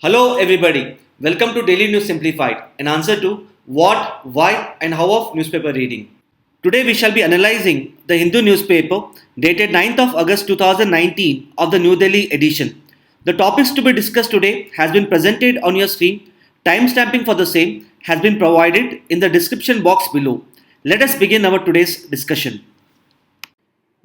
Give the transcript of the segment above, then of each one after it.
Hello everybody, welcome to Daily News Simplified, an answer to what, why and how of newspaper reading. Today we shall be analysing the Hindu newspaper dated 9th of August 2019 of the New Delhi edition. The topics to be discussed today has been presented on your screen. Timestamping for the same has been provided in the description box below. Let us begin our today's discussion.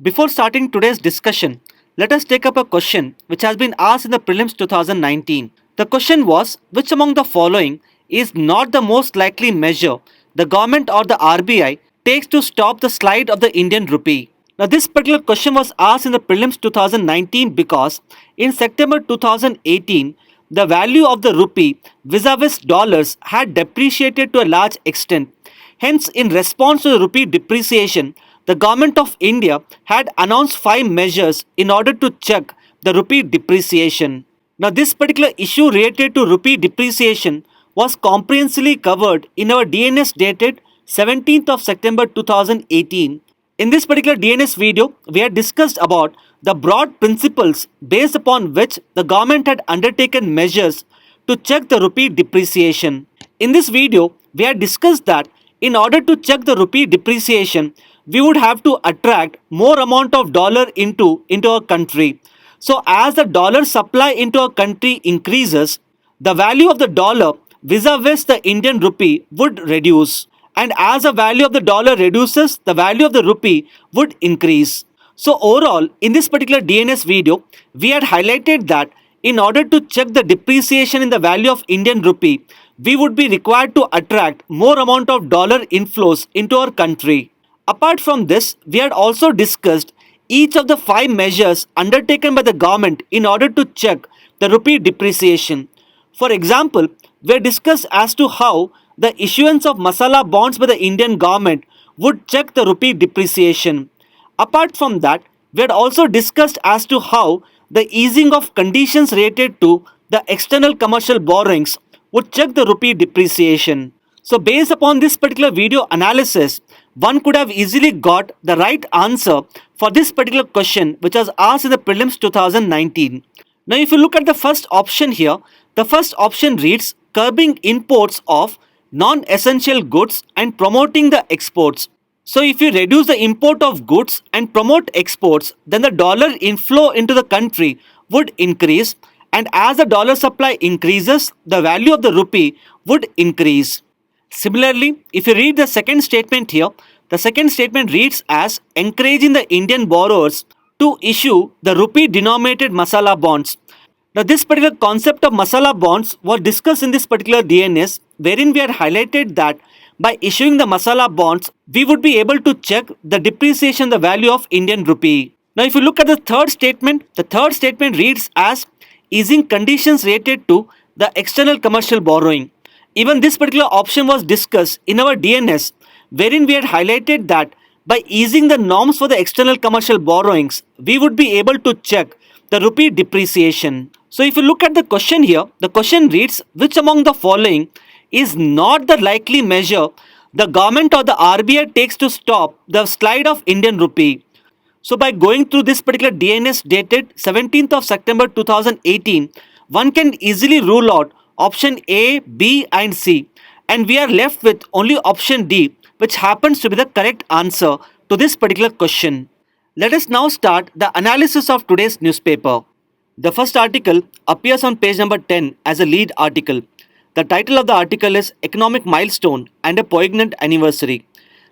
Before starting today's discussion, let us take up a question which has been asked in the Prelims 2019. The question was, which among the following is not the most likely measure the government or the RBI takes to stop the slide of the Indian rupee? Now this particular question was asked in the Prelims 2019 because in September 2018, the value of the rupee vis-a-vis dollars had depreciated to a large extent. Hence, in response to the rupee depreciation, the government of India had announced 5 measures in order to check the rupee depreciation. Now, this particular issue related to rupee depreciation was comprehensively covered in our DNS dated 17th of September 2018. In this particular DNS video, we had discussed about the broad principles based upon which the government had undertaken measures to check the rupee depreciation. In this video, we had discussed that in order to check the rupee depreciation, we would have to attract more amount of dollar into our country. So as the dollar supply into a country increases, the value of the dollar vis-a-vis the Indian rupee would reduce. And as the value of the dollar reduces, the value of the rupee would increase. So overall, in this particular DNS video, we had highlighted that in order to check the depreciation in the value of Indian rupee, we would be required to attract more amount of dollar inflows into our country. Apart from this, we had also discussed each of the 5 measures undertaken by the government in order to check the rupee depreciation. For example, we had discussed as to how the issuance of masala bonds by the Indian government would check the rupee depreciation. Apart from that, we had also discussed as to how the easing of conditions related to the external commercial borrowings would check the rupee depreciation. So based upon this particular video analysis, one could have easily got the right answer for this particular question which was asked in the Prelims 2019. Now if you look at the first option here, the first option reads curbing imports of non-essential goods and promoting the exports. So if you reduce the import of goods and promote exports, then the dollar inflow into the country would increase, and as the dollar supply increases, the value of the rupee would increase. Similarly, if you read the second statement here, the second statement reads as encouraging the Indian borrowers to issue the rupee denominated masala bonds. Now this particular concept of masala bonds was discussed in this particular DNS, wherein we had highlighted that by issuing the masala bonds, we would be able to check the depreciation, the value of Indian rupee. Now if you look at the third statement reads as easing conditions related to the external commercial borrowing. Even this particular option was discussed in our DNS, wherein we had highlighted that by easing the norms for the external commercial borrowings, we would be able to check the rupee depreciation. So if you look at the question here, the question reads, which among the following is not the likely measure the government or the RBI takes to stop the slide of Indian rupee? So by going through this particular DNS dated 17th of September 2018, one can easily rule out option A, B and C, and we are left with only option D, which happens to be the correct answer to this particular question. Let us now start the analysis of today's newspaper. The first article appears on page number 10 as a lead article. The title of the article is Economic Milestone and a Poignant Anniversary.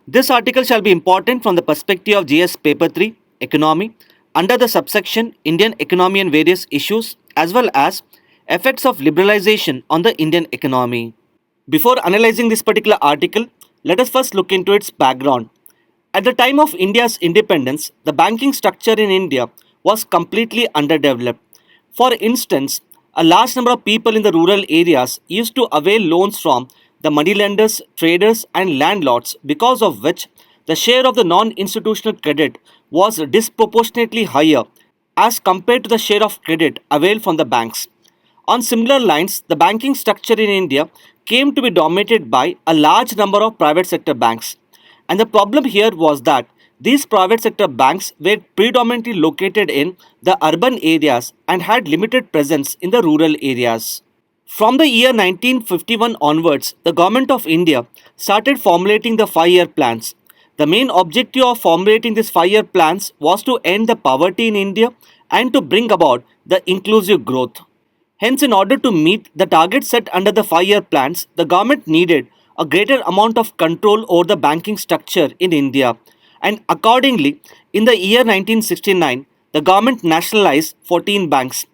This article shall be important from the perspective of GS Paper 3, Economy, under the subsection Indian Economy and Various Issues, as well as Effects of Liberalization on the Indian Economy. Before analyzing this particular article, let us first look into its background. At the time of India's independence, the banking structure in India was completely underdeveloped. For instance, a large number of people in the rural areas used to avail loans from the moneylenders, traders and landlords, because of which the share of the non-institutional credit was disproportionately higher as compared to the share of credit availed from the banks. On similar lines, the banking structure in India came to be dominated by a large number of private sector banks. And the problem here was that these private sector banks were predominantly located in the urban areas and had limited presence in the rural areas. From the year 1951 onwards, the Government of India started formulating the 5-year plans. The main objective of formulating these 5-year plans was to end the poverty in India and to bring about the inclusive growth. Hence, in order to meet the targets set under the 5-year plans, the government needed a greater amount of control over the banking structure in India. And accordingly, in the year 1969, the government nationalized 14 banks.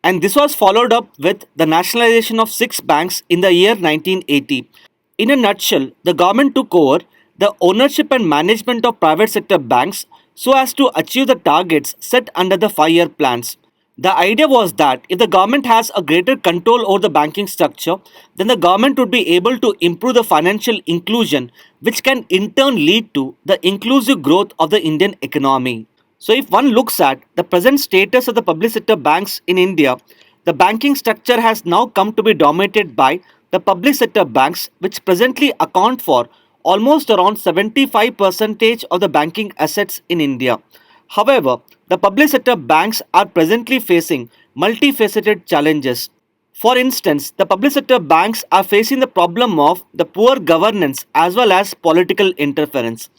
And this was followed up with the nationalization of 6 banks in the year 1980. In a nutshell, the government took over the ownership and management of private sector banks so as to achieve the targets set under the 5-year plans. The idea was that if the government has a greater control over the banking structure, then the government would be able to improve the financial inclusion, which can in turn lead to the inclusive growth of the Indian economy. So, if one looks at the present status of the public sector banks in India, the banking structure has now come to be dominated by the public sector banks, which presently account for almost around 75% of the banking assets in India. However, the public sector banks are presently facing multifaceted challenges. For instance, the public sector banks are facing the problem of the poor governance as well as political interference.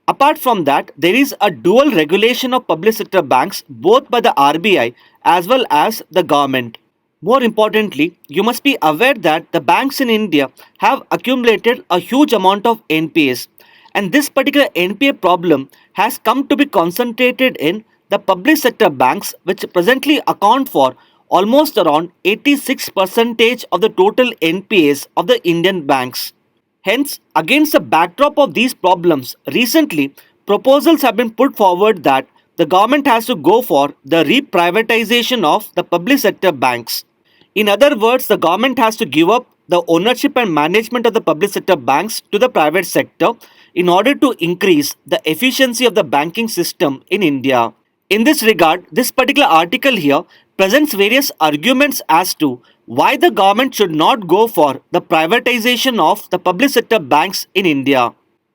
Apart from that, there is a dual regulation of public sector banks both by the RBI as well as the government. More importantly, you must be aware that the banks in India have accumulated a huge amount of NPAs, and this particular NPA problem has come to be concentrated in the public sector banks, which presently account for almost around 86% of the total NPAs of the Indian banks. Hence, against the backdrop of these problems, recently proposals have been put forward that the government has to go for the reprivatization of the public sector banks. In other words, the government has to give up the ownership and management of the public sector banks to the private sector in order to increase the efficiency of the banking system in India. In this regard, this particular article here presents various arguments as to why the government should not go for the privatization of the public sector banks in India.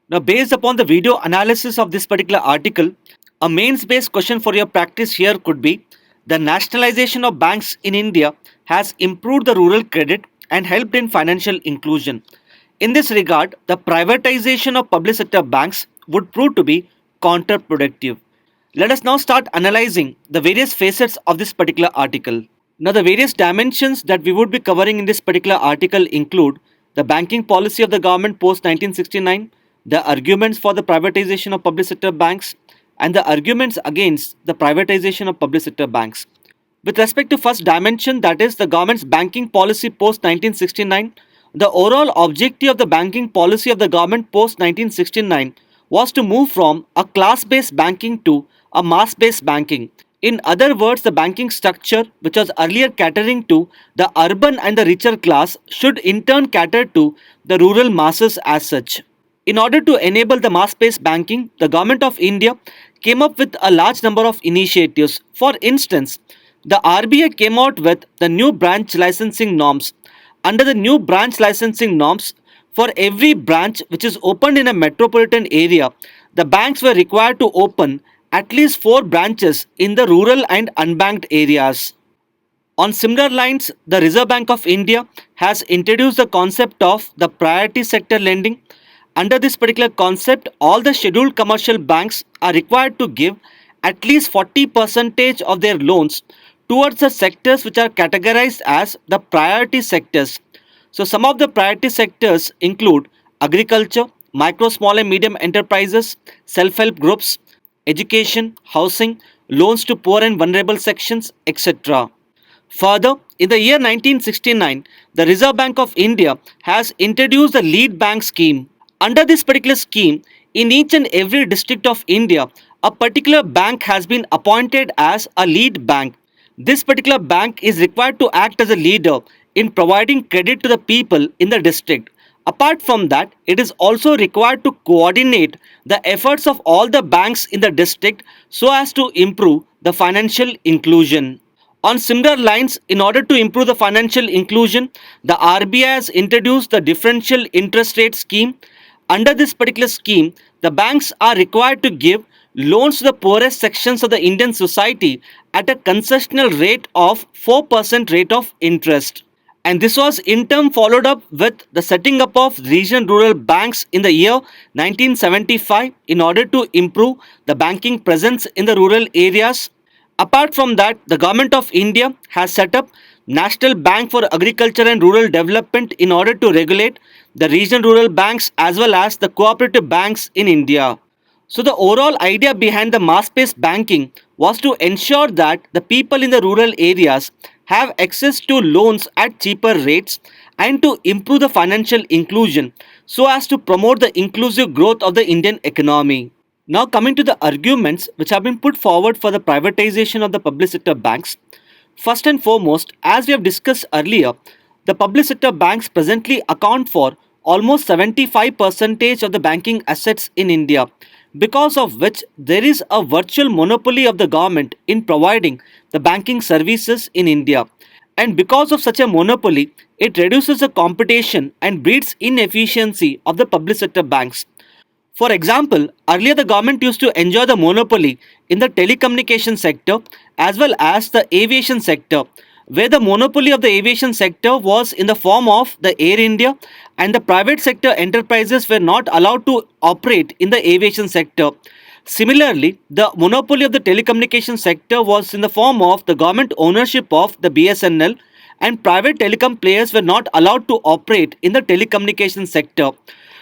Now, based upon the video analysis of this particular article, a mains based question for your practice here could be: the nationalization of banks in India has improved the rural credit and helped in financial inclusion. In this regard, the privatization of public sector banks would prove to be counterproductive. Let us now start analyzing the various facets of this particular article. Now, the various dimensions that we would be covering in this particular article include the banking policy of the government post 1969, the arguments for the privatization of public sector banks, and the arguments against the privatization of public sector banks. With respect to first dimension, that is the government's banking policy post 1969, the overall objective of the banking policy of the government post 1969 was to move from a class-based banking to a mass-based banking. In other words, the banking structure, which was earlier catering to the urban and the richer class, should in turn cater to the rural masses as such. In order to enable the mass-based banking, the Government of India came up with a large number of initiatives. For instance, the RBI came out with the new branch licensing norms. Under the new branch licensing norms, for every branch which is opened in a metropolitan area, the banks were required to open at least 4 branches in the rural and unbanked areas. On similar lines, the Reserve Bank of India has introduced the concept of the priority sector lending. Under this particular concept, all the scheduled commercial banks are required to give at least 40% of their loans towards the sectors which are categorized as the priority sectors. So, some of the priority sectors include agriculture, micro, small and medium enterprises, self-help groups, education, housing, loans to poor and vulnerable sections, etc. Further, in the year 1969, the Reserve Bank of India has introduced the lead bank scheme. Under this particular scheme, in each and every district of India, a particular bank has been appointed as a lead bank. This particular bank is required to act as a leader in providing credit to the people in the district. Apart from that, it is also required to coordinate the efforts of all the banks in the district so as to improve the financial inclusion. On similar lines, in order to improve the financial inclusion, the RBI has introduced the differential interest rate scheme. Under this particular scheme, the banks are required to give loans to the poorest sections of the Indian society at a concessional rate of 4% rate of interest. And this was in turn followed up with the setting up of regional rural banks in the year 1975 in order to improve the banking presence in the rural areas. Apart from that, the government of India has set up National Bank for Agriculture and Rural Development in order to regulate the regional rural banks as well as the cooperative banks in India. So the overall idea behind the mass-based banking was to ensure that the people in the rural areas have access to loans at cheaper rates and to improve the financial inclusion so as to promote the inclusive growth of the Indian economy. Now coming to the arguments which have been put forward for the privatization of the public sector banks. First and foremost, as we have discussed earlier, the public sector banks presently account for almost 75% of the banking assets in India, because of which there is a virtual monopoly of the government in providing the banking services in India. And because of such a monopoly, it reduces the competition and breeds inefficiency of the public sector banks. For example, earlier the government used to enjoy the monopoly in the telecommunication sector as well as the aviation sector, where the monopoly of the aviation sector was in the form of the Air India, and the private sector enterprises were not allowed to operate in the aviation sector. Similarly, the monopoly of the telecommunication sector was in the form of the government ownership of the BSNL, and private telecom players were not allowed to operate in the telecommunication sector.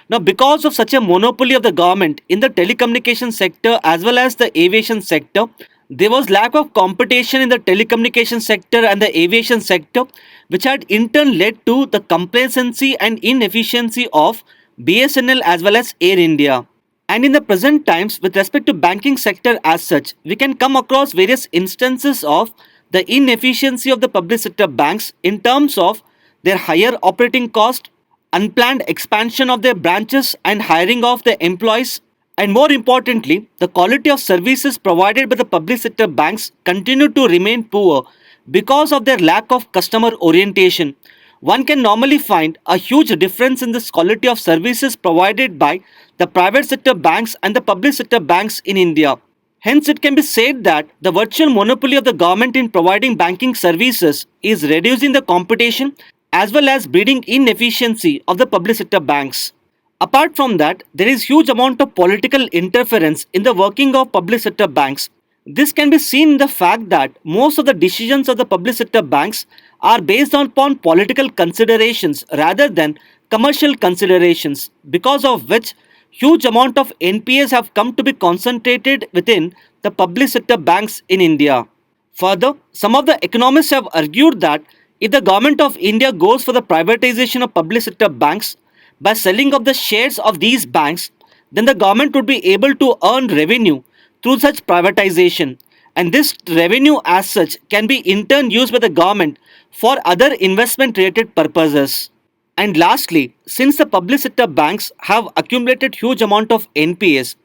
Now, because of such a monopoly of the government in the telecommunication sector as well as the aviation sector, there was lack of competition in the telecommunication sector and the aviation sector, which had in turn led to the complacency and inefficiency of BSNL as well as Air India. And in the present times, with respect to banking sector as such, we can come across various instances of the inefficiency of the public sector banks in terms of their higher operating cost, unplanned expansion of their branches and hiring of the employees, and more importantly, the quality of services provided by the public sector banks continue to remain poor because of their lack of customer orientation. One can normally find a huge difference in this quality of services provided by the private sector banks and the public sector banks in India. Hence, it can be said that the virtual monopoly of the government in providing banking services is reducing the competition as well as breeding inefficiency of the public sector banks. Apart from that, there is huge amount of political interference in the working of public sector banks. This can be seen in the fact that most of the decisions of the public sector banks are based upon political considerations rather than commercial considerations, because of which huge amount of NPAs have come to be concentrated within the public sector banks in India. Further, some of the economists have argued that if the government of India goes for the privatization of public sector banks by selling of the shares of these banks, then the government would be able to earn revenue through such privatization, and this revenue as such can be in turn used by the government for other investment related purposes. And lastly, since the public sector banks have accumulated huge amount of NPAs,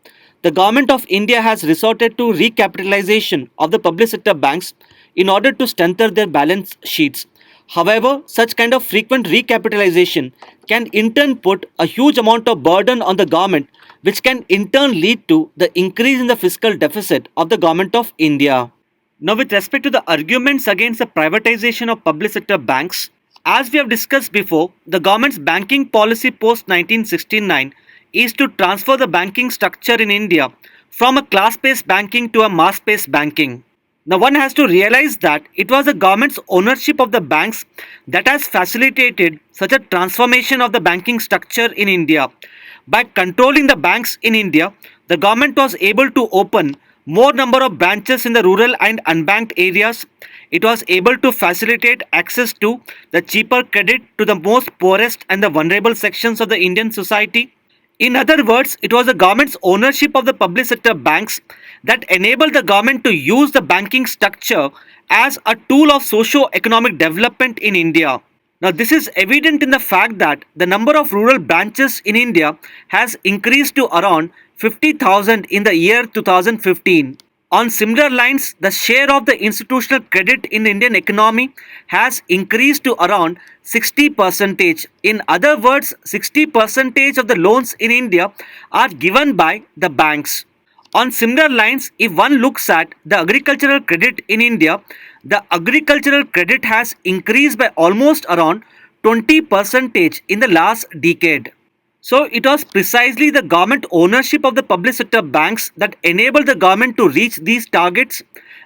the government of India has resorted to recapitalization of the public sector banks in order to strengthen their balance sheets. However, such kind of frequent recapitalization can in turn put a huge amount of burden on the government, which can in turn lead to the increase in the fiscal deficit of the government of India. Now, with respect to the arguments against the privatization of public sector banks, as we have discussed before, the government's banking policy post 1969 is to transfer the banking structure in India from a class-based banking to a mass-based banking. Now, one has to realize that it was the government's ownership of the banks that has facilitated such a transformation of the banking structure in India. By controlling the banks in India, the government was able to open more number of branches in the rural and unbanked areas. It was able to facilitate access to the cheaper credit to the most poorest and the vulnerable sections of the Indian society. In other words, it was the government's ownership of the public sector banks that enabled the government to use the banking structure as a tool of socio-economic development in India. Now, this is evident in the fact that the number of rural branches in India has increased to around 50,000 in the year 2015. On similar lines, the share of the institutional credit in the Indian economy has increased to around 60%. In other words, 60% of the loans in India are given by the banks. On similar lines, if one looks at the agricultural credit in India, the agricultural credit has increased by almost around 20% in the last decade. So it was precisely the government ownership of the public sector banks that enabled the government to reach these targets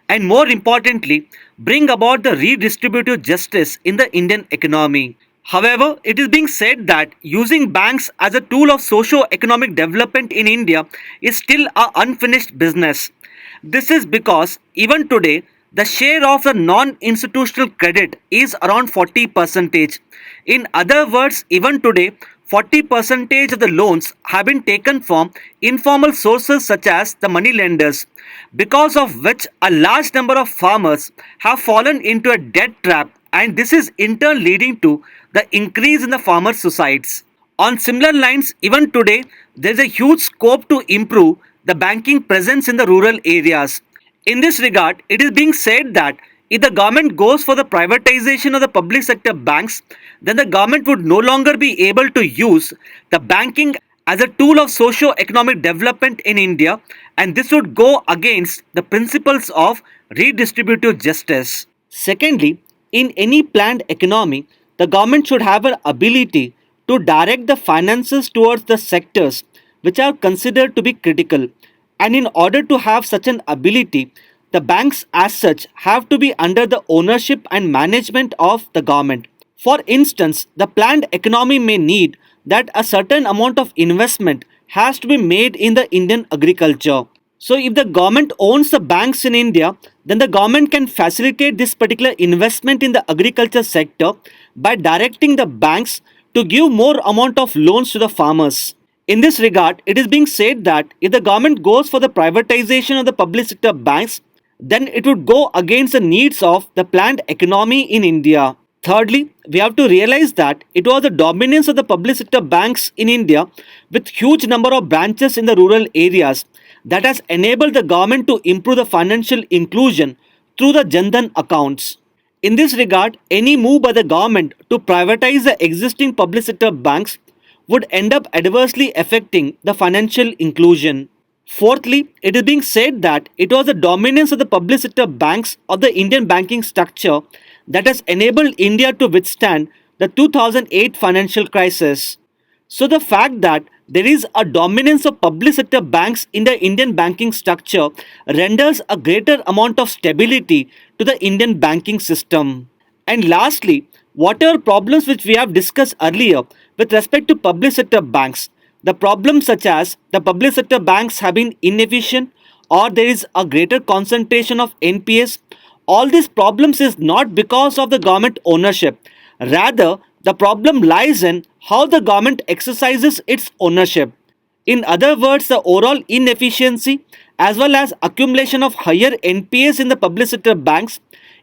and, more importantly, bring about the redistributive justice in the Indian economy. However, it is being said that using banks as a tool of socio-economic development in India is still an unfinished business. This is because even today, the share of the non-institutional credit is around 40%. In other words, even today, 40% of the loans have been taken from informal sources such as the money lenders, because of which a large number of farmers have fallen into a debt trap, and this is in turn leading to the increase in the farmer suicides. On similar lines, even today, there is a huge scope to improve the banking presence in the rural areas. In this regard, it is being said that if the government goes for the privatization of the public sector banks, then the government would no longer be able to use the banking as a tool of socio-economic development in India, and this would go against the principles of redistributive justice. Secondly, in any planned economy, the government should have an ability to direct the finances towards the sectors which are considered to be critical. And in order to have such an ability, the banks as such have to be under the ownership and management of the government. For instance, the planned economy may need that a certain amount of investment has to be made in the Indian agriculture. So if the government owns the banks in India, then the government can facilitate this particular investment in the agriculture sector by directing the banks to give more amount of loans to the farmers. In this regard, it is being said that if the government goes for the privatization of the public sector banks, then it would go against the needs of the planned economy in India. Thirdly, we have to realize that it was the dominance of the public sector banks in India with huge number of branches in the rural areas that has enabled the government to improve the financial inclusion through the Jan Dhan accounts. In this regard, any move by the government to privatize the existing public sector banks would end up adversely affecting the financial inclusion. Fourthly, it is being said that it was the dominance of the public sector banks of the Indian banking structure that has enabled India to withstand the 2008 financial crisis. So the fact that there is a dominance of public sector banks in the Indian banking structure renders a greater amount of stability to the Indian banking system. And lastly, whatever problems which we have discussed earlier with respect to public sector banks, the problems such as the public sector banks have been inefficient or there is a greater concentration of NPS, all these problems is not because of the government ownership. Rather, the problem lies in how the government exercises its ownership. In other words, the overall inefficiency as well as accumulation of higher NPS in the public sector banks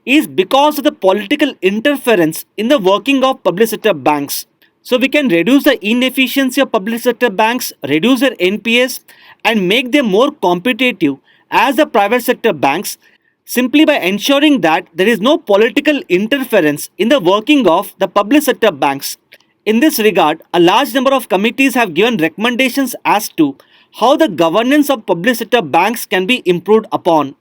is because of the political interference in the working of public sector banks. So we can reduce the inefficiency of public sector banks, reduce their NPS and make them more competitive as the private sector banks simply by ensuring that there is no political interference in the working of the public sector banks. In this regard, a large number of committees have given recommendations as to how the governance of public sector banks can be improved upon.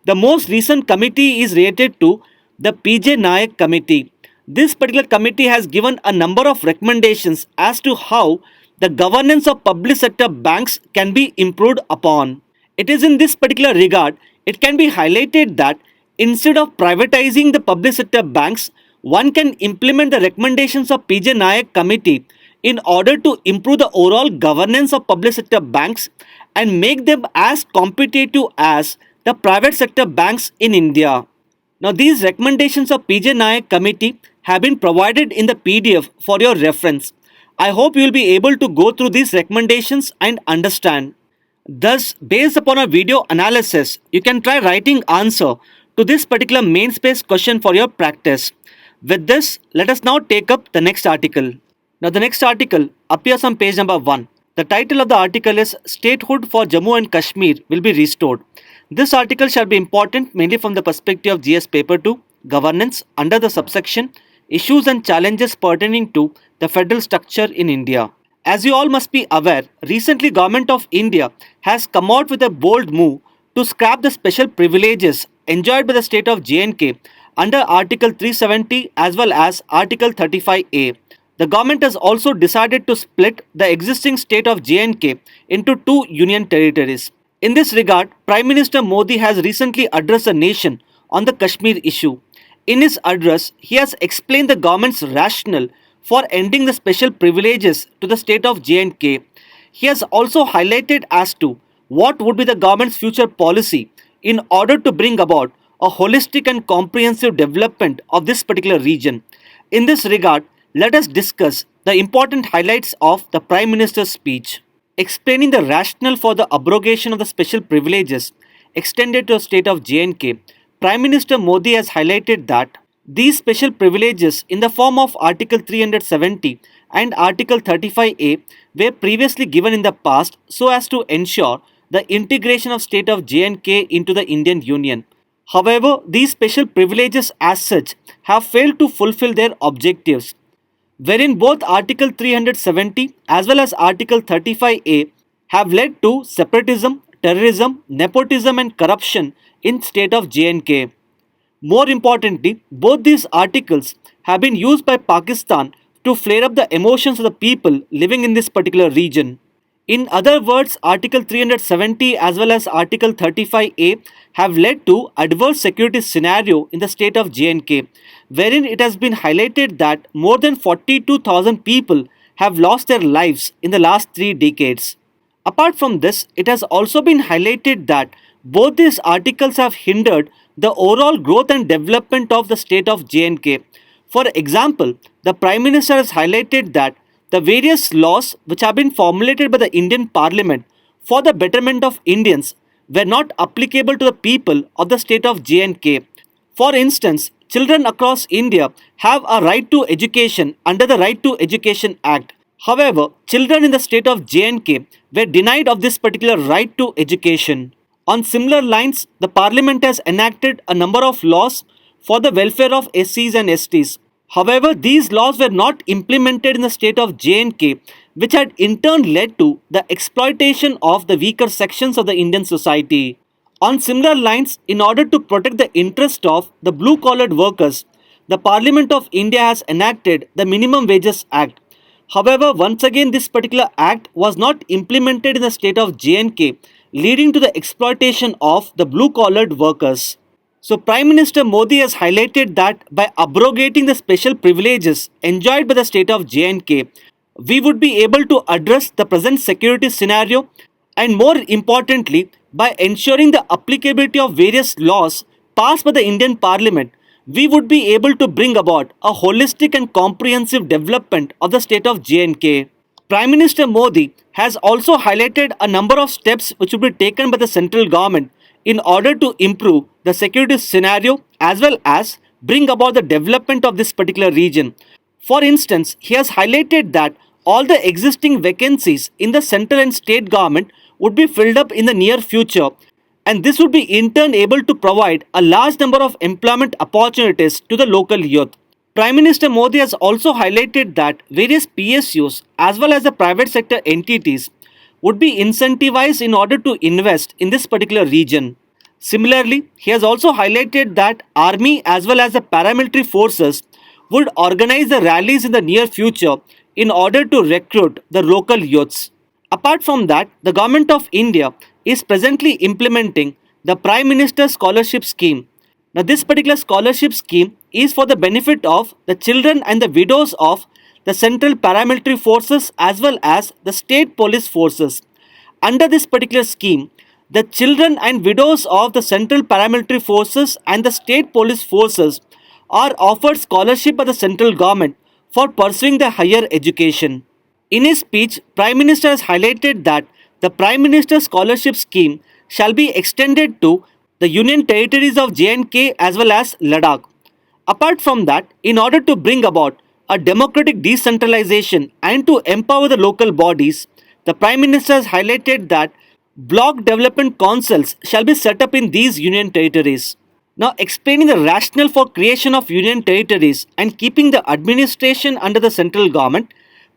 The most recent committee is related to the PJ Nayak committee. This particular committee has given a number of recommendations as to how the governance of public sector banks can be improved upon. It is in this particular regard, it can be highlighted that instead of privatizing the public sector banks, one can implement the recommendations of PJ Nayak committee in order to improve the overall governance of public sector banks and make them as competitive as the private sector banks in India. Now these recommendations of PJ Nayak committee have been provided in the PDF for your reference. I hope you will be able to go through these recommendations and understand. Thus, based upon a video analysis, you can try writing answer to this particular main space question for your practice. With this, let us now take up the next article. Now the next article appears on page number 1. The title of the article is Statehood for Jammu and Kashmir will be restored. This article shall be important mainly from the perspective of GS Paper 2, Governance, under the subsection Issues and Challenges Pertaining to the Federal Structure in India. As you all must be aware, recently Government of India has come out with a bold move to scrap the special privileges enjoyed by the state of J&K under Article 370 as well as Article 35A. The government has also decided to split the existing state of J&K into two union territories. In this regard, Prime Minister Modi has recently addressed the nation on the Kashmir issue. In his address, he has explained the government's rationale for ending the special privileges to the state of J&K. He has also highlighted as to what would be the government's future policy in order to bring about a holistic and comprehensive development of this particular region. In this regard, let us discuss the important highlights of the Prime Minister's speech. Explaining the rationale for the abrogation of the special privileges extended to the state of J&K, Prime Minister Modi has highlighted that these special privileges in the form of Article 370 and Article 35A were previously given in the past so as to ensure the integration of state of J&K into the Indian Union. However, these special privileges as such have failed to fulfill their objectives, wherein both Article 370 as well as Article 35A have led to separatism, terrorism, nepotism and corruption in state of J&K. More importantly, both these articles have been used by Pakistan to flare up the emotions of the people living in this particular region. In other words, Article 370 as well as Article 35A have led to adverse security scenario in the state of J&K, wherein it has been highlighted that more than 42,000 people have lost their lives in the last 3 decades. Apart from this, it has also been highlighted that both these articles have hindered the overall growth and development of the state of J&K. For example, the Prime Minister has highlighted that the various laws which have been formulated by the Indian Parliament for the betterment of Indians were not applicable to the people of the state of J&K. For instance, children across India have a right to education under the Right to Education Act. However, children in the state of J&K were denied of this particular right to education. On similar lines, the Parliament has enacted a number of laws for the welfare of SCs and STs. However, these laws were not implemented in the state of J&K, which had in turn led to the exploitation of the weaker sections of the Indian society. On similar lines, in order to protect the interest of the blue-collared workers, the Parliament of India has enacted the Minimum Wages Act. However, once again this particular act was not implemented in the state of J&K, leading to the exploitation of the blue-collared workers. So Prime Minister Modi has highlighted that by abrogating the special privileges enjoyed by the state of J&K, we would be able to address the present security scenario and more importantly, by ensuring the applicability of various laws passed by the Indian Parliament, we would be able to bring about a holistic and comprehensive development of the state of J&K. Prime Minister Modi has also highlighted a number of steps which will be taken by the central government in order to improve the security scenario as well as bring about the development of this particular region. For instance, he has highlighted that all the existing vacancies in the central and state government would be filled up in the near future, and this would be in turn able to provide a large number of employment opportunities to the local youth. Prime Minister Modi has also highlighted that various PSUs as well as the private sector entities would be incentivized in order to invest in this particular region. Similarly, he has also highlighted that army as well as the paramilitary forces would organize the rallies in the near future in order to recruit the local youths. Apart from that, the Government of India is presently implementing the Prime Minister's Scholarship Scheme. Now, this particular scholarship scheme is for the benefit of the children and the widows of the central paramilitary forces as well as the state police forces. Under this particular scheme, the children and widows of the central paramilitary forces and the state police forces are offered scholarship by the central government for pursuing their higher education. In his speech, Prime Minister has highlighted that the Prime Minister's Scholarship Scheme shall be extended to the Union Territories of J&K as well as Ladakh. Apart from that, in order to bring about a democratic decentralization and to empower the local bodies, the Prime Minister has highlighted that block development councils shall be set up in these Union Territories. Now, explaining the rationale for creation of Union Territories and keeping the administration under the central government,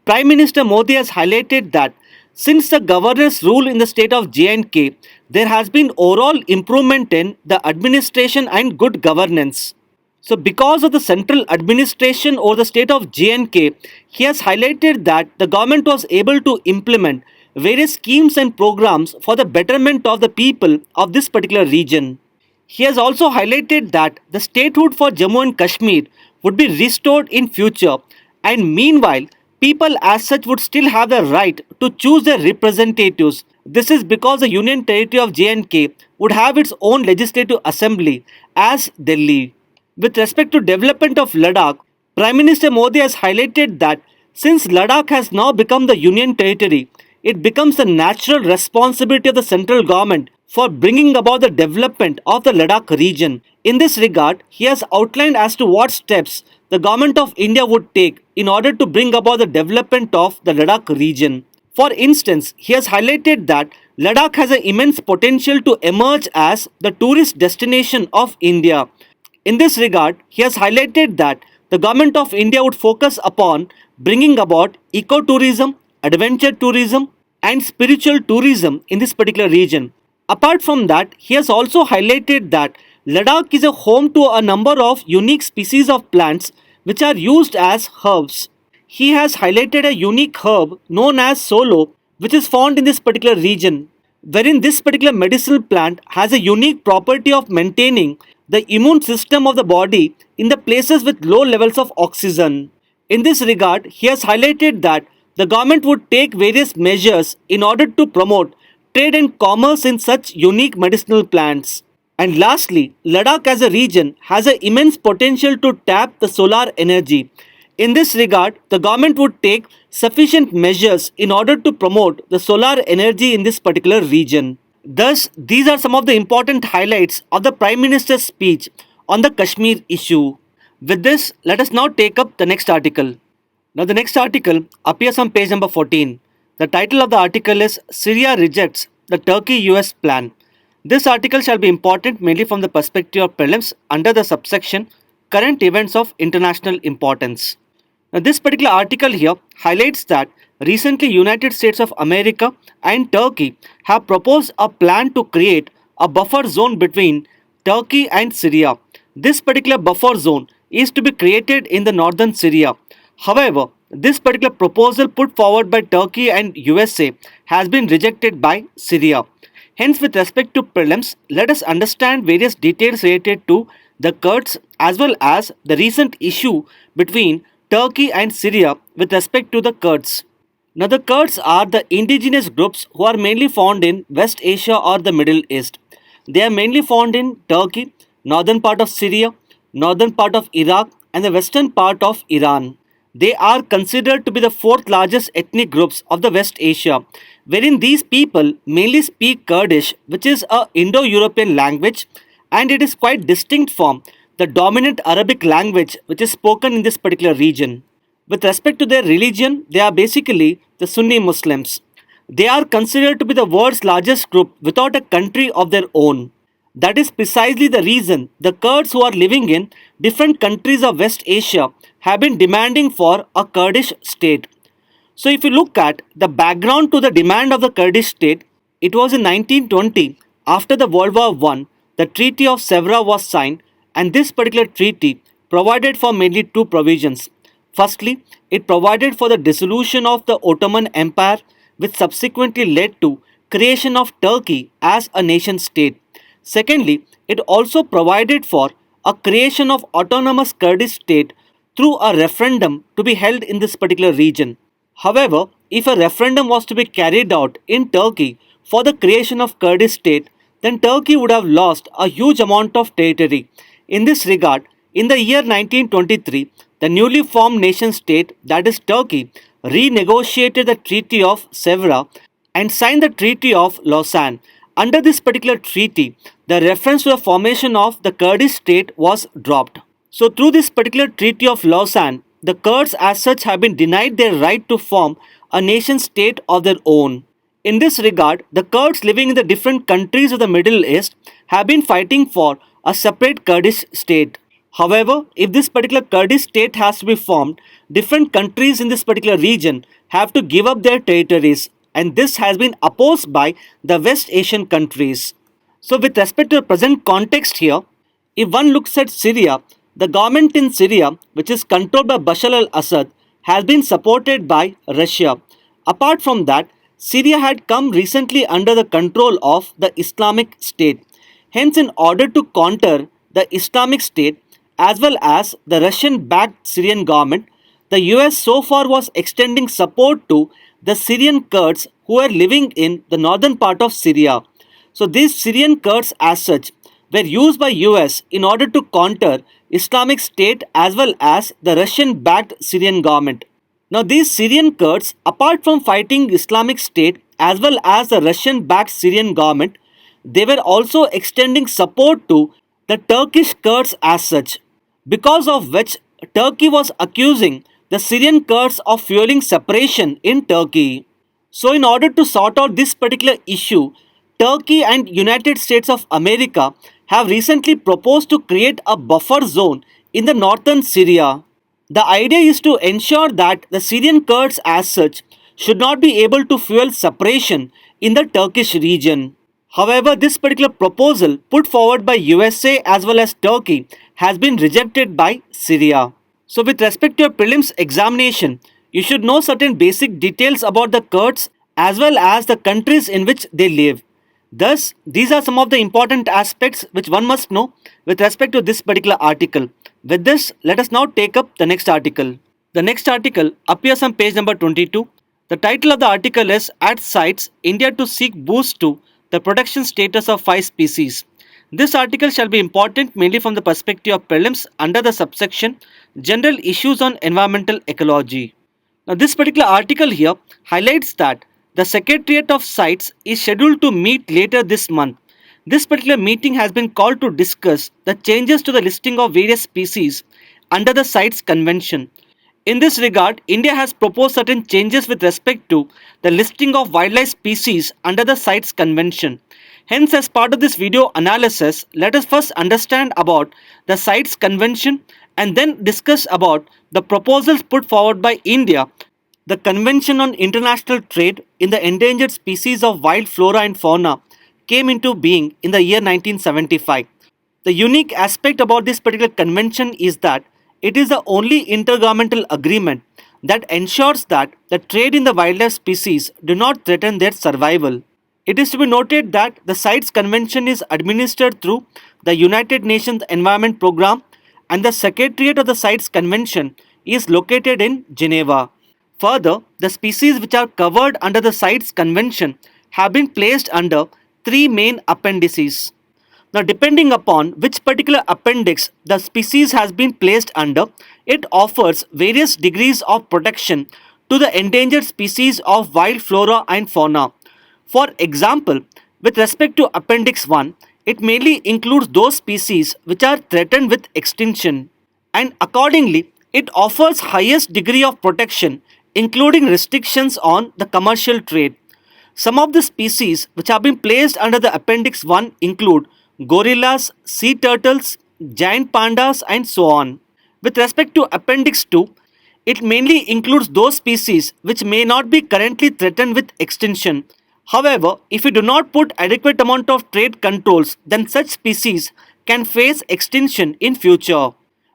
Prime Minister Modi has highlighted that since the governor's rule in the state of J&K, there has been overall improvement in the administration and good governance. So, because of the central administration over the state of J&K, he has highlighted that the government was able to implement various schemes and programs for the betterment of the people of this particular region. He has also highlighted that the statehood for Jammu and Kashmir would be restored in future, and meanwhile people as such would still have the right to choose their representatives. This is because the Union Territory of J&K would have its own legislative assembly as Delhi. With respect to development of Ladakh, Prime Minister Modi has highlighted that since Ladakh has now become the Union Territory, it becomes the natural responsibility of the central government for bringing about the development of the Ladakh region. In this regard, he has outlined as to what steps the government of India would take in order to bring about the development of the Ladakh region. For instance, he has highlighted that Ladakh has an immense potential to emerge as the tourist destination of India. In this regard, he has highlighted that the government of India would focus upon bringing about ecotourism, adventure tourism, and spiritual tourism in this particular region. Apart from that, he has also highlighted that Ladakh is a home to a number of unique species of plants which are used as herbs. He has highlighted a unique herb known as solo, which is found in this particular region, wherein this particular medicinal plant has a unique property of maintaining the immune system of the body in the places with low levels of oxygen. In this regard, he has highlighted that the government would take various measures in order to promote trade and commerce in such unique medicinal plants. And lastly, Ladakh as a region has an immense potential to tap the solar energy. In this regard, the government would take sufficient measures in order to promote the solar energy in this particular region. Thus, these are some of the important highlights of the Prime Minister's speech on the Kashmir issue. With this, let us now take up the next article. Now, the next article appears on page number 14. The title of the article is Syria Rejects the Turkey-US Plan. This article shall be important mainly from the perspective of prelims under the subsection Current Events of International Importance. Now, this particular article here highlights that recently United States of America and Turkey have proposed a plan to create a buffer zone between Turkey and Syria. This particular buffer zone is to be created in the northern Syria. However, this particular proposal put forward by Turkey and USA has been rejected by Syria. Hence, with respect to prelims, let us understand various details related to the Kurds as well as the recent issue between Turkey and Syria with respect to the Kurds. Now, the Kurds are the indigenous groups who are mainly found in West Asia or the Middle East. They are mainly found in Turkey, northern part of Syria, northern part of Iraq, and the western part of Iran. They are considered to be the fourth largest ethnic groups of the West Asia, wherein these people mainly speak Kurdish, which is a Indo-European language, and it is quite distinct from the dominant Arabic language which is spoken in this particular region. With respect to their religion, they are basically the Sunni Muslims. They are considered to be the world's largest group without a country of their own. That is precisely the reason the Kurds who are living in different countries of West Asia have been demanding for a Kurdish state. So if you look at the background to the demand of the Kurdish state, it was in 1920 after the World War I, the Treaty of Sevres was signed, and this particular treaty provided for mainly two provisions. Firstly, it provided for the dissolution of the Ottoman Empire, which subsequently led to creation of Turkey as a nation state. Secondly, it also provided for a creation of autonomous Kurdish state through a referendum to be held in this particular region. However, if a referendum was to be carried out in Turkey for the creation of Kurdish state, then Turkey would have lost a huge amount of territory. In this regard, in the year 1923, the newly formed nation state, that is Turkey, renegotiated the Treaty of Sevres and signed the Treaty of Lausanne. Under this particular treaty, the reference to the formation of the Kurdish state was dropped. So through this particular Treaty of Lausanne, the Kurds as such have been denied their right to form a nation state of their own. In this regard, the Kurds living in the different countries of the Middle East have been fighting for a separate Kurdish state. However, if this particular Kurdish state has to be formed, different countries in this particular region have to give up their territories, and this has been opposed by the West Asian countries. So, with respect to the present context here, if one looks at Syria, the government in Syria, which is controlled by Bashar al Assad, has been supported by Russia. Apart from that, Syria had come recently under the control of the Islamic State. Hence, in order to counter the Islamic State as well as the Russian backed Syrian government, the US so far was extending support to the Syrian Kurds who were living in the northern part of Syria. So these Syrian Kurds as such were used by US in order to counter Islamic State as well as the Russian backed Syrian government. Now these Syrian Kurds, apart from fighting Islamic State as well as the Russian backed Syrian government, they were also extending support to the Turkish Kurds as such, because of which Turkey was accusing the Syrian Kurds of fueling separation in Turkey. So in order to sort out this particular issue, Turkey and United States of America have recently proposed to create a buffer zone in the northern Syria. The idea is to ensure that the Syrian Kurds as such should not be able to fuel separation in the Turkish region. However, this particular proposal put forward by USA as well as Turkey has been rejected by Syria. So with respect to your prelims examination, you should know certain basic details about the Kurds as well as the countries in which they live. Thus, these are some of the important aspects which one must know with respect to this particular article. With this, let us now take up the next article. The next article appears on page number 22. The title of the article is At CITES, India to Seek Boost to the Protection Status of 5 Species. This article shall be important mainly from the perspective of prelims under the subsection General Issues on Environmental Ecology. Now this particular article here highlights that the Secretariat of CITES is scheduled to meet later this month. This particular meeting has been called to discuss the changes to the listing of various species under the CITES Convention. In this regard, India has proposed certain changes with respect to the listing of wildlife species under the CITES Convention. Hence, as part of this video analysis, let us first understand about the CITES Convention and then discuss about the proposals put forward by India. The Convention on International Trade in the Endangered Species of Wild Flora and Fauna came into being in the year 1975. The unique aspect about this particular convention is that it is the only intergovernmental agreement that ensures that the trade in the wildlife species do not threaten their survival. It is to be noted that the CITES Convention is administered through the United Nations Environment Programme, and the Secretariat of the CITES Convention is located in Geneva. Further, the species which are covered under the CITES Convention have been placed under 3 main appendices. Now, depending upon which particular appendix the species has been placed under, it offers various degrees of protection to the endangered species of wild flora and fauna. For example, with respect to Appendix 1, it mainly includes those species which are threatened with extinction, and accordingly, it offers highest degree of protection, including restrictions on the commercial trade. Some of the species which have been placed under the Appendix 1 include gorillas, sea turtles, giant pandas, and so on. With respect to Appendix 2, it mainly includes those species which may not be currently threatened with extinction. However, if we do not put adequate amount of trade controls, then such species can face extinction in future.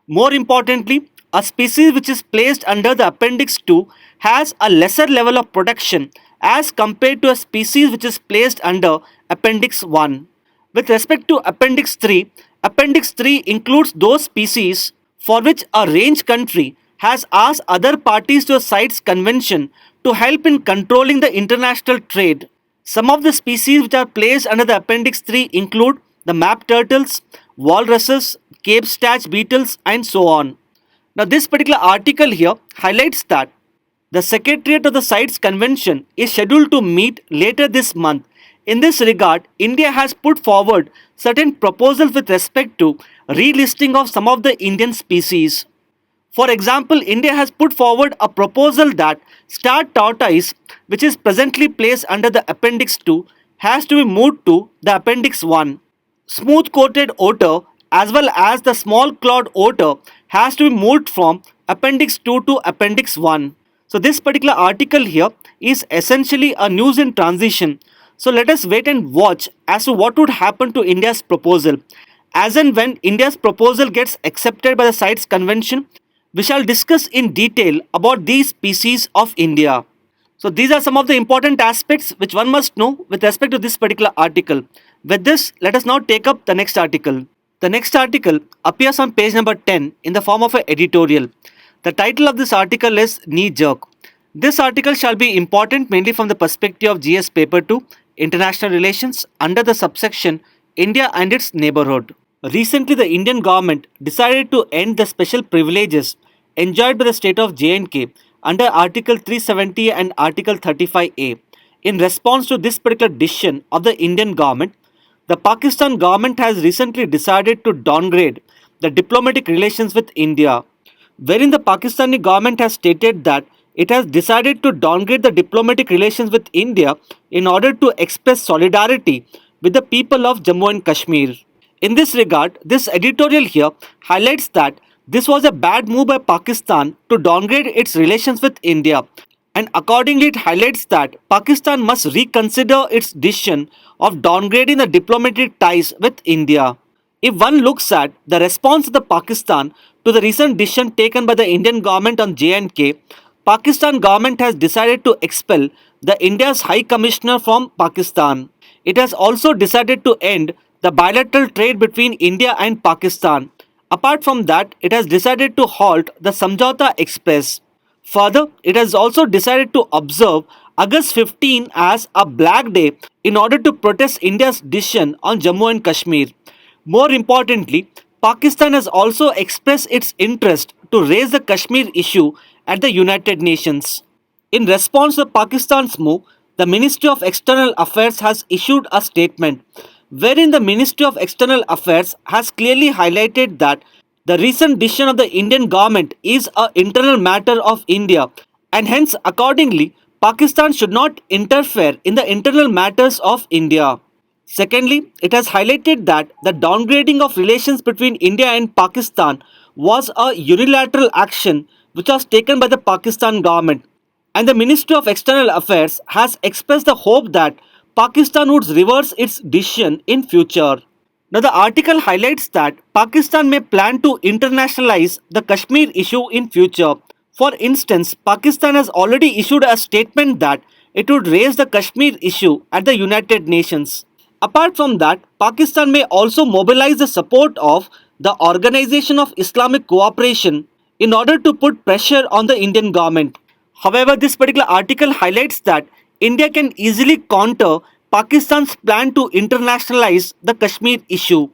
More importantly, a species which is placed under the Appendix 2 has a lesser level of protection as compared to a species which is placed under Appendix 1. With respect to Appendix 3 includes those species for which a range country has asked other parties to a CITES convention to help in controlling the international trade. Some of the species which are placed under the Appendix 3 include the map turtles, walruses, Cape stag beetles, and so on. Now, this particular article here highlights that the Secretariat of the CITES Convention is scheduled to meet later this month. In this regard, India has put forward certain proposals with respect to relisting of some of the Indian species. For example, India has put forward a proposal that star tortoise, which is presently placed under the Appendix 2, has to be moved to the Appendix 1. Smooth-coated otter as well as the small cloud order has to be moved from Appendix 2 to Appendix 1. So this particular article here is essentially a news in transition. So let us wait and watch as to what would happen to India's proposal. As and when India's proposal gets accepted by the CITES convention, we shall discuss in detail about these species of India. So these are some of the important aspects which one must know with respect to this particular article. With this, let us now take up the next article. The next article appears on page number 10 in the form of an editorial. The title of this article is Knee Jerk. This article shall be important mainly from the perspective of GS Paper 2, International Relations, under the subsection India and its Neighbourhood. Recently, the Indian government decided to end the special privileges enjoyed by the state of J&K under Article 370 and Article 35A. In response to this particular decision of the Indian government, the Pakistan government has recently decided to downgrade the diplomatic relations with India, wherein the Pakistani government has stated that it has decided to downgrade the diplomatic relations with India in order to express solidarity with the people of Jammu and Kashmir. In this regard, this editorial here highlights that this was a bad move by Pakistan to downgrade its relations with India, and accordingly it highlights that Pakistan must reconsider its decision of downgrading the diplomatic ties with India. If one looks at the response of the Pakistan to the recent decision taken by the Indian government on J&K, Pakistan government has decided to expel the India's High Commissioner from Pakistan. It has also decided to end the bilateral trade between India and Pakistan. Apart from that, it has decided to halt the Samjhauta Express. Further, it has also decided to observe August 15 as a Black Day in order to protest India's decision on Jammu and Kashmir. More importantly, Pakistan has also expressed its interest to raise the Kashmir issue at the United Nations. In response to Pakistan's move, the Ministry of External Affairs has issued a statement wherein the Ministry of External Affairs has clearly highlighted that the recent decision of the Indian government is an internal matter of India, and hence accordingly Pakistan should not interfere in the internal matters of India. Secondly, it has highlighted that the downgrading of relations between India and Pakistan was a unilateral action which was taken by the Pakistan government, and the Ministry of External Affairs has expressed the hope that Pakistan would reverse its decision in future. Now, the article highlights that Pakistan may plan to internationalize the Kashmir issue in future. For instance, Pakistan has already issued a statement that it would raise the Kashmir issue at the United Nations. Apart from that, Pakistan may also mobilize the support of the Organization of Islamic Cooperation in order to put pressure on the Indian government. However, this particular article highlights that India can easily counter Pakistan's plan to internationalize the Kashmir issue.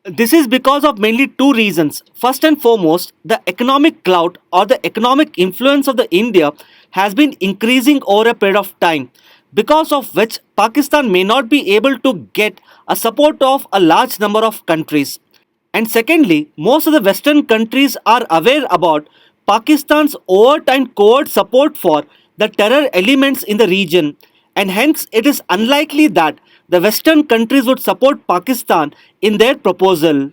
This is because of mainly two reasons. First and foremost, the economic clout or the economic influence of the India has been increasing over a period of time, because of which Pakistan may not be able to get a support of a large number of countries. And secondly, most of the Western countries are aware about Pakistan's overt and covert support for the terror elements in the region, and hence it is unlikely that the Western countries would support Pakistan in their proposal.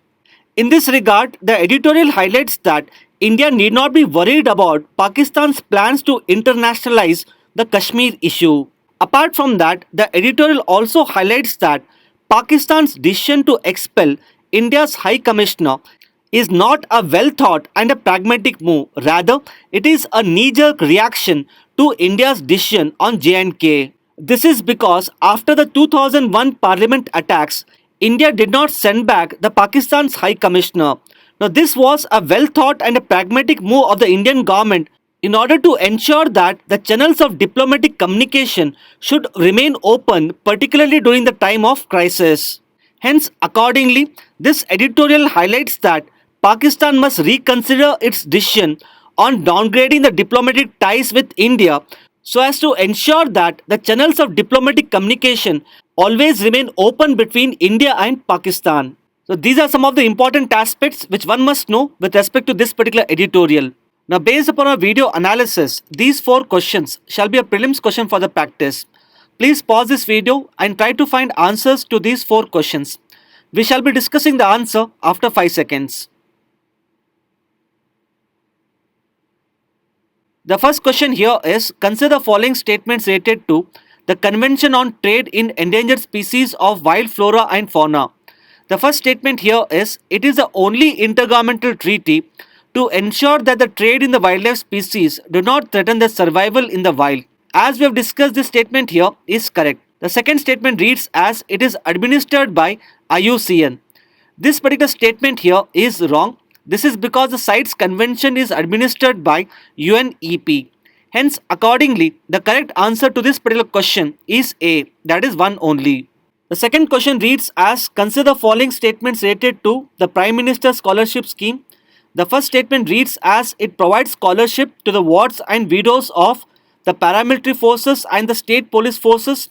In this regard, the editorial highlights that India need not be worried about Pakistan's plans to internationalize the Kashmir issue. Apart from that, the editorial also highlights that Pakistan's decision to expel India's High Commissioner is not a well thought and a pragmatic move. Rather, it is a knee-jerk reaction to India's decision on J&K. This is because after the 2001 Parliament attacks, India did not send back the Pakistan's High Commissioner. Now, this was a well thought and a pragmatic move of the Indian government in order to ensure that the channels of diplomatic communication should remain open, particularly during the time of crisis. Hence, accordingly, this editorial highlights that Pakistan must reconsider its decision on downgrading the diplomatic ties with India so as to ensure that the channels of diplomatic communication always remain open between India and Pakistan. So these are some of the important aspects which one must know with respect to this particular editorial. Now, based upon our video analysis, these 4 questions shall be a prelims question for the practice. Please pause this video and try to find answers to these 4 questions. We shall be discussing the answer after 5 seconds. The first question here is, consider the following statements related to the Convention on Trade in Endangered Species of Wild Flora and Fauna. The first statement here is, it is the only intergovernmental treaty to ensure that the trade in the wildlife species do not threaten their survival in the wild. As we have discussed, this statement here is correct. The second statement reads as, it is administered by IUCN. This particular statement here is wrong. This is because the CITES convention is administered by UNEP. Hence, accordingly, the correct answer to this particular question is A, that is one only. The second question reads as, consider the following statements related to the Prime Minister's Scholarship Scheme. The first statement reads as, it provides scholarship to the wards and widows of the paramilitary forces and the state police forces.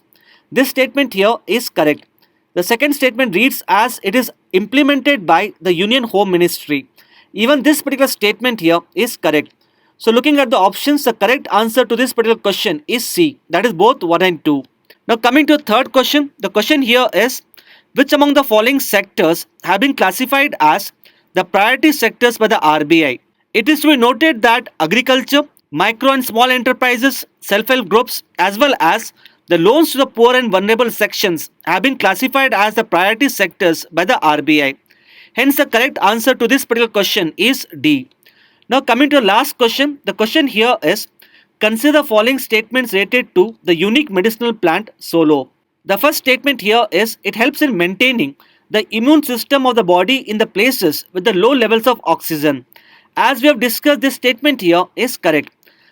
This statement here is correct. The second statement reads as, it is implemented by the Union Home Ministry. Even this particular statement here is correct. So looking at the options, the correct answer to this particular question is C, that is both 1 and 2. Now coming to the third question, the question here is, which among the following sectors have been classified as the priority sectors by the RBI? It is to be noted that agriculture, micro and small enterprises, self-help groups, as well as the loans to the poor and vulnerable sections have been classified as the priority sectors by the RBI. Hence, the correct answer to this particular question is D. Now, coming to the last question, the question here is, consider the following statements related to the unique medicinal plant solo. The first statement here is, it helps in maintaining the immune system of the body in the places with the low levels of oxygen. As we have discussed, this statement here is correct.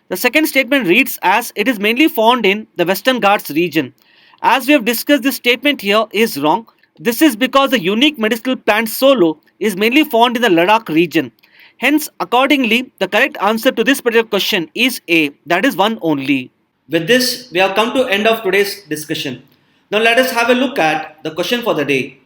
The second statement reads as, it is mainly found in the Western Ghats region. As we have discussed, this statement here is wrong. This is because the unique medicinal plant solo is mainly found in the Ladakh region. Hence, accordingly, the correct answer to this particular question is A, that is one only. With this, we have come to end of today's discussion. Now let us have a look at the question for the day.